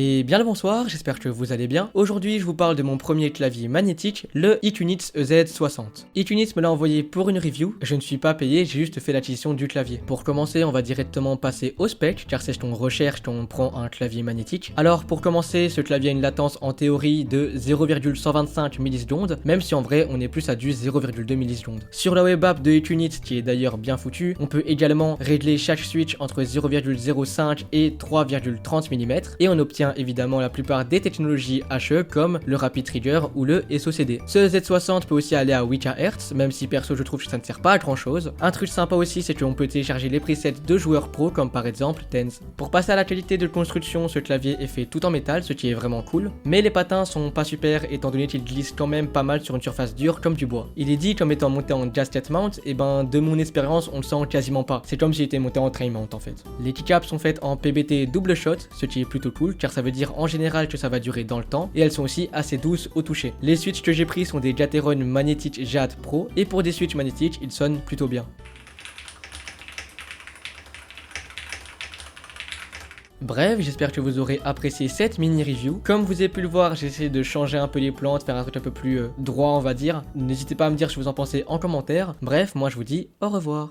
Et bien le bonsoir, j'espère que vous allez bien. Aujourd'hui, je vous parle de mon premier clavier magnétique, le Itunits EZ60. Itunits me l'a envoyé pour une review, je ne suis pas payé, j'ai juste fait l'acquisition du clavier. Pour commencer, on va directement passer au spec, car c'est ce qu'on recherche quand on prend un clavier magnétique. Alors pour commencer, ce clavier a une latence en théorie de 0,125 millisecondes, même si en vrai on est plus à du 0,2 millisecondes. Sur la web app de Itunits, qui est d'ailleurs bien foutue, on peut également régler chaque switch entre 0,05 et 3,30 mm, et on obtient évidemment la plupart des technologies HE comme le Rapid Trigger ou le SOCD. Ce Z60 peut aussi aller à 8 kHz, même si perso je trouve que ça ne sert pas à grand chose. Un truc sympa aussi, c'est qu'on peut télécharger les presets de joueurs pro comme par exemple Tenz. Pour passer à la qualité de construction, ce clavier est fait tout en métal, ce qui est vraiment cool, mais les patins sont pas super étant donné qu'ils glissent quand même pas mal sur une surface dure comme du bois. Il est dit comme étant monté en gasket mount, et ben de mon expérience on le sent quasiment pas, c'est comme s'il était monté en train mount en fait. Les keycaps sont faites en PBT double shot, ce qui est plutôt cool car ça veut dire en général que ça va durer dans le temps, et elles sont aussi assez douces au toucher. Les switches que j'ai pris sont des Gateron Magnetic Jade Pro, et pour des switches magnétiques ils sonnent plutôt bien. Bref, j'espère que vous aurez apprécié cette mini review. Comme vous avez pu le voir, j'ai essayé de changer un peu les plantes, faire un truc un peu plus droit on va dire. N'hésitez pas à me dire ce que vous en pensez en commentaire. Bref, moi je vous dis au revoir.